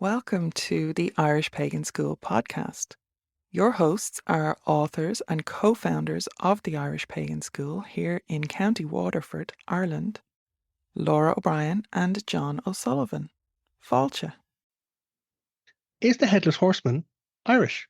Welcome to the Irish Pagan School podcast. Your hosts are authors and co-founders of the Irish Pagan School here in County Waterford, Ireland, Laura O'Brien and Jon O'Sullivan. Fáilte. Is the Headless Horseman Irish?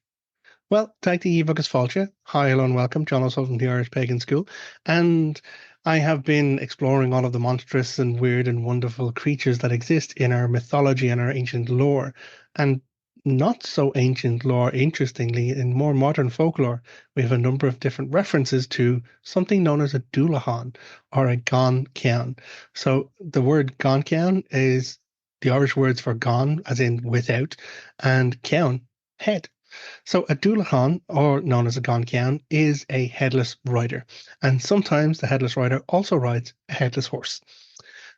Well, tag the Agus Fáilte. Hi, hello, and welcome. Jon O'Sullivan from the Irish Pagan School. And I have been exploring all of the monstrous and weird and wonderful creatures that exist in our mythology and our ancient lore. And not so ancient lore, interestingly, in more modern folklore, we have a number of different references to something known as a Dullahan or a gan ceann. So the word gan ceann is the Irish words for gone, as in without, and ceann, head. So a Dullahan, or known as a gan ceann, is a headless rider. And sometimes the headless rider also rides a headless horse.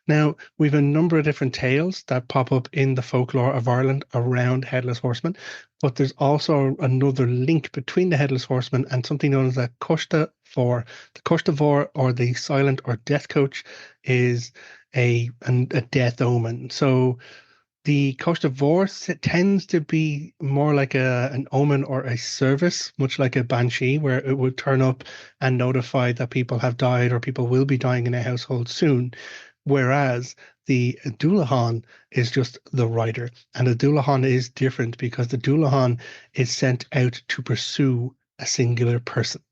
Now, we've a number of different tales that pop up in the folklore of Ireland around Headless Horseman, but there's also another link between the Headless Horseman and something known as a cóiste vor. The cóiste vor, or the silent or death coach, is a death omen. So the cóiste vor tends to be more like an omen or a service, much like a banshee, where it would turn up and notify that people have died or people will be dying in a household soon. Whereas the Dullahan is just the rider. And the Dullahan is different because the Dullahan is sent out to pursue a singular person.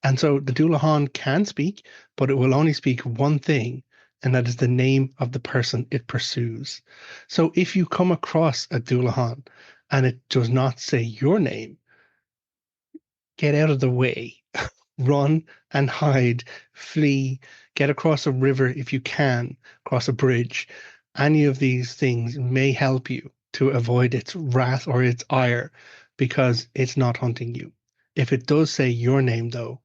And so the Dullahan can speak, but it will only speak one thing, and that is the name of the person it pursues. So if you come across a Dullahan and it does not say your name, get out of the way. Run and hide, flee, get across a river if you can, cross a bridge. Any of these things may help you to avoid its wrath or its ire because it's not hunting you. If it does say your name, though,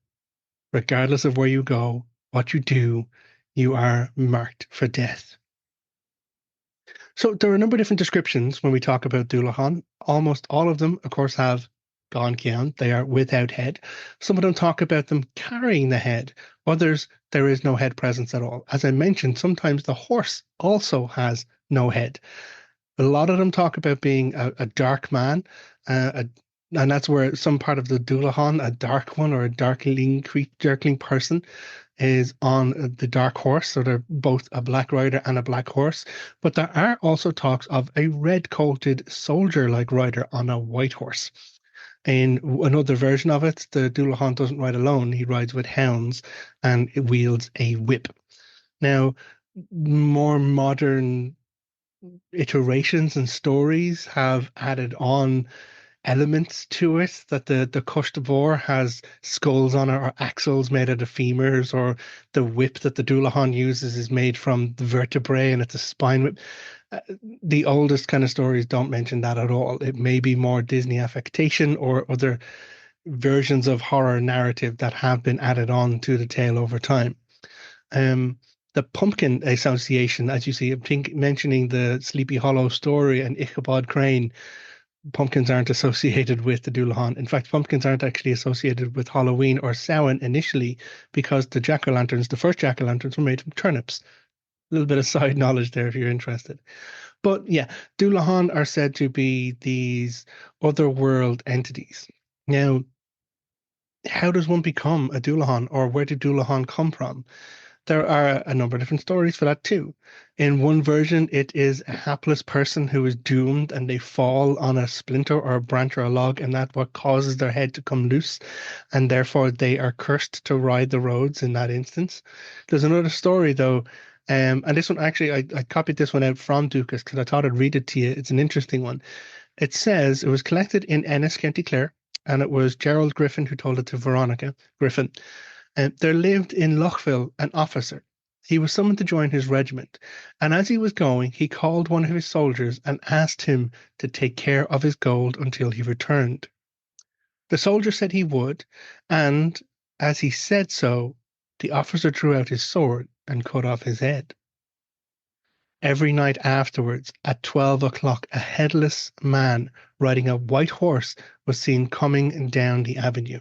regardless of where you go, what you do, you are marked for death. So there are a number of different descriptions when we talk about Dullahan. Almost all of them, of course, have gan ceann. They are without head. Some of them talk about them carrying the head. Others, there is no head presence at all. As I mentioned, sometimes the horse also has no head. A lot of them talk about being a dark man, and that's where some part of the Dullahan, a dark one or a darkling person, is on the dark horse. So they're both a black rider and a black horse. But there are also talks of a red-coated soldier-like rider on a white horse. In another version of it, the Dullahan doesn't ride alone. He rides with hounds and it wields a whip. Now, more modern iterations and stories have added on elements to it, that the cóiste vor has skulls on it or axles made out of femurs, or the whip that the Dullahan uses is made from the vertebrae and it's a spine whip. The oldest kind of stories don't mention that at all. It may be more Disney affectation or other versions of horror narrative that have been added on to the tale over time. The pumpkin association, as you see, I think mentioning the Sleepy Hollow story and Ichabod Crane, pumpkins aren't associated with the Dullahan. In fact, pumpkins aren't actually associated with Halloween or Samhain initially because the jack-o'-lanterns, the first jack-o'-lanterns, were made from turnips. A little bit of side knowledge there if you're interested. But yeah, Dullahan are said to be these otherworld entities. Now, how does one become a Dullahan, or where did Dullahan come from? There are a number of different stories for that too. In one version, it is a hapless person who is doomed and they fall on a splinter or a branch or a log, and that's what causes their head to come loose, and therefore they are cursed to ride the roads in that instance. There's another story though, and this one actually, I copied this one out from Duchas because I thought I'd read it to you. It's an interesting one. It says it was collected in Ennis, County Clare, and it was Gerald Griffin who told it to Veronica Griffin. There lived in Lochville an officer. He was summoned to join his regiment, and as he was going, he called one of his soldiers and asked him to take care of his gold until he returned. The soldier said he would, and as he said so, the officer drew out his sword and cut off his head. Every night afterwards, at 12 o'clock, a headless man riding a white horse was seen coming down the avenue.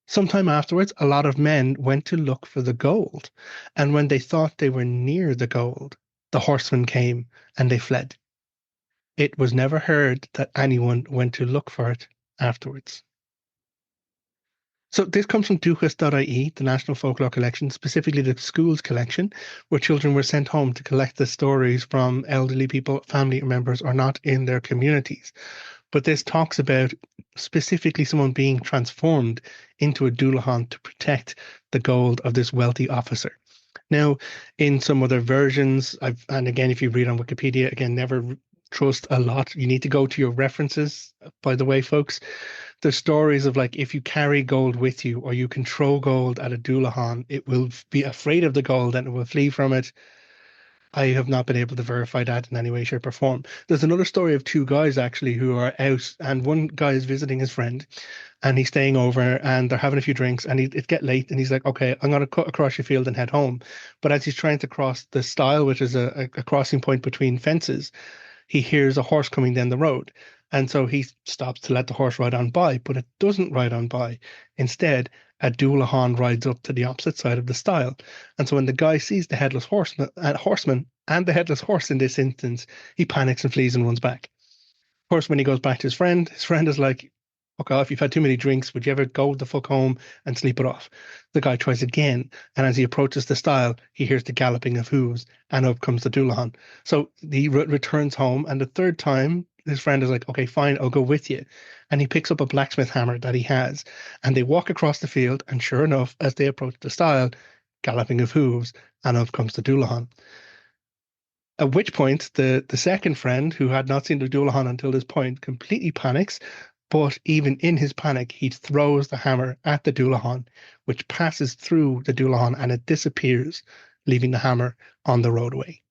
Sometime afterwards, a lot of men went to look for the gold, and when they thought they were near the gold, the horseman came and they fled. It was never heard that anyone went to look for it afterwards. So this comes from Duchas.ie, the National Folklore Collection, specifically the school's collection, where children were sent home to collect the stories from elderly people, family members, or not in their communities. But this talks about specifically someone being transformed into a Dullahan to protect the gold of this wealthy officer. Now, in some other versions, and again, if you read on Wikipedia, again, never trust a lot. You need to go to your references, by the way, folks. There's stories of like if you carry gold with you or you control gold at a Dullahan, it will be afraid of the gold and it will flee from it. I have not been able to verify that in any way, shape, or form. There's another story of two guys actually who are out, and one guy is visiting his friend, and he's staying over, and they're having a few drinks, and it get late, and he's like, "Okay, I'm gonna cut across your field and head home." But as he's trying to cross the stile, which is a crossing point between fences, he hears a horse coming down the road. And so he stops to let the horse ride on by, but it doesn't ride on by. Instead, a Dullahan rides up to the opposite side of the stile. And so when the guy sees the horseman and the headless horse in this instance, he panics and flees and runs back. Of course, when he goes back to his friend is like, fuck off, you've had too many drinks. Would you ever go the fuck home and sleep it off? The guy tries again, and as he approaches the stile, he hears the galloping of hooves, and up comes the Dullahan. So he returns home, and the third time, his friend is like, okay, fine, I'll go with you. And he picks up a blacksmith hammer that he has, and they walk across the field, and sure enough, as they approach the stile, galloping of hooves, and up comes the Dullahan. At which point, the second friend, who had not seen the Dullahan until this point, completely panics. But even in his panic, he throws the hammer at the Dullahan, which passes through the Dullahan and it disappears, leaving the hammer on the roadway.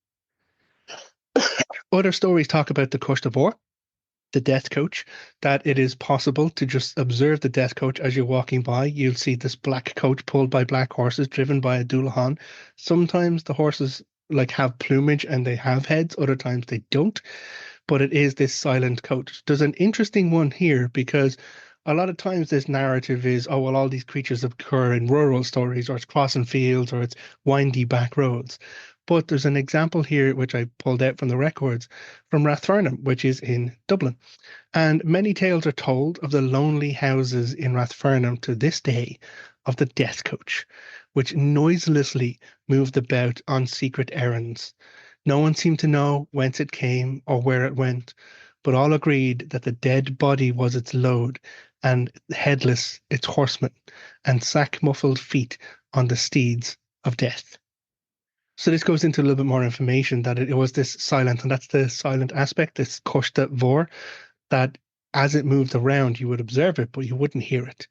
Other stories talk about the cóiste, the death coach, that it is possible to just observe the death coach as you're walking by. You'll see this black coach pulled by black horses, driven by a Dullahan. Sometimes the horses like have plumage and they have heads, other times they don't. But it is this silent coach. There's an interesting one here because a lot of times this narrative is, oh, well, all these creatures occur in rural stories, or it's crossing fields, or it's windy back roads. But there's an example here, which I pulled out from the records, from Rathfarnham, which is in Dublin. And many tales are told of the lonely houses in Rathfarnham to this day of the death coach, which noiselessly moved about on secret errands. No one seemed to know whence it came or where it went, but all agreed that the dead body was its load, and headless its horseman, and sack-muffled feet on the steeds of death. So this goes into a little bit more information that it was this silent, and that's the silent aspect, this cóiste mhór, that as it moved around, you would observe it, but you wouldn't hear it.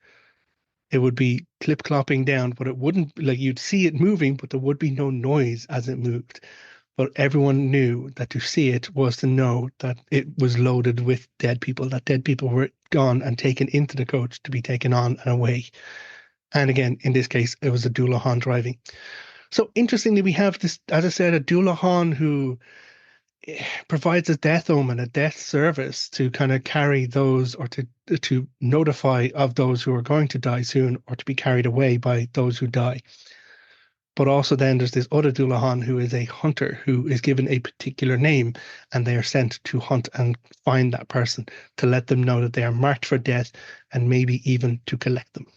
It would be clip-clopping down, but it wouldn't, like you'd see it moving, but there would be no noise as it moved. But everyone knew that to see it was to know that it was loaded with dead people, that dead people were gone and taken into the coach to be taken on and away. And again, in this case, it was a Dullahan driving. So interestingly, we have this, as I said, a Dullahan who provides a death omen, a death service to kind of carry those, or to notify of those who are going to die soon, or to be carried away by those who die. But also then there's this other Dullahan who is a hunter who is given a particular name, and they are sent to hunt and find that person to let them know that they are marked for death and maybe even to collect them.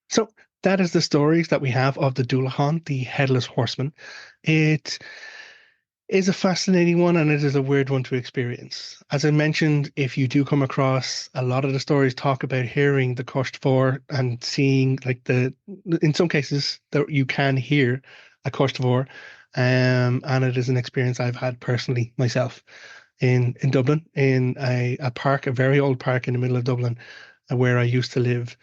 So that is the stories that we have of the Dullahan, the Headless Horseman. It is a fascinating one, and it is a weird one to experience. As I mentioned, if you do come across, a lot of the stories talk about hearing the cóiste mhór and seeing like in some cases that you can hear a cóiste mhór, and it is an experience I've had personally myself in Dublin, in a park, a very old park in the middle of Dublin, where I used to live.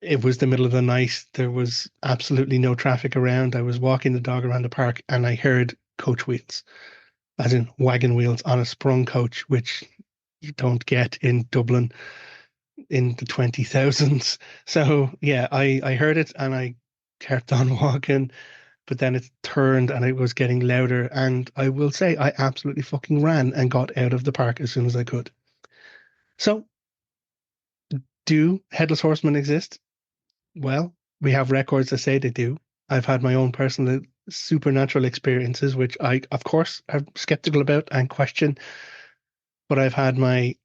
It was the middle of the night. There was absolutely no traffic around. I was walking the dog around the park and I heard coach wheels, as in wagon wheels on a sprung coach, which you don't get in Dublin in the 20,000s. So yeah, I heard it and I kept on walking, but then it turned and it was getting louder. And I will say I absolutely fucking ran and got out of the park as soon as I could. So do Headless Horsemen exist? Well, we have records that say they do. I've had my own personal supernatural experiences, which I, of course, am skeptical about and question, but I've had my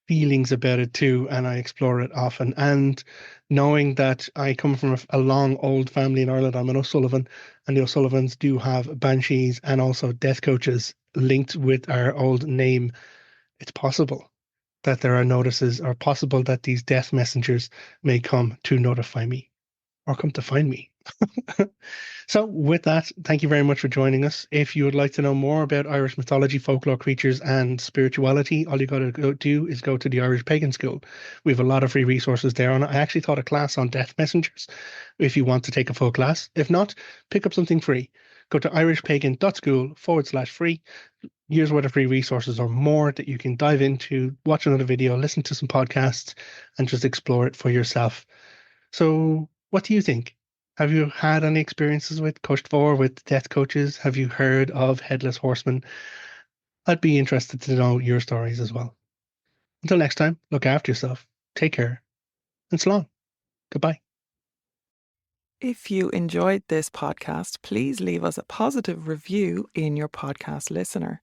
feelings about it too, and I explore it often. And knowing that I come from a long old family in Ireland, I'm an O'Sullivan, and the O'Sullivans do have banshees and also death coaches linked with our old name. It's possible that there are notices, or possible that these death messengers may come to notify me or come to find me. So, with that, thank you very much for joining us. If you would like to know more about Irish mythology, folklore, creatures, and spirituality, all you got to go do is go to the Irish Pagan School. We have a lot of free resources there. And I actually taught a class on death messengers if you want to take a full class. If not, pick up something free. Go to irishpagan.school/free. Years worth of free resources or more that you can dive into, watch another video, listen to some podcasts, and just explore it for yourself. So, what do you think? Have you had any experiences with cóiste, with death coaches? Have you heard of Headless Horseman? I'd be interested to know your stories as well. Until next time, look after yourself, take care, and so long. Goodbye. If you enjoyed this podcast, please leave us a positive review in your podcast listener.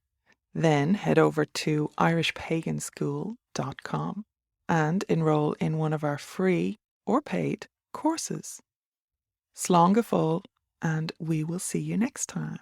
Then head over to irishpaganschool.com and enroll in one of our free or paid courses. Slán go fóill, and we will see you next time.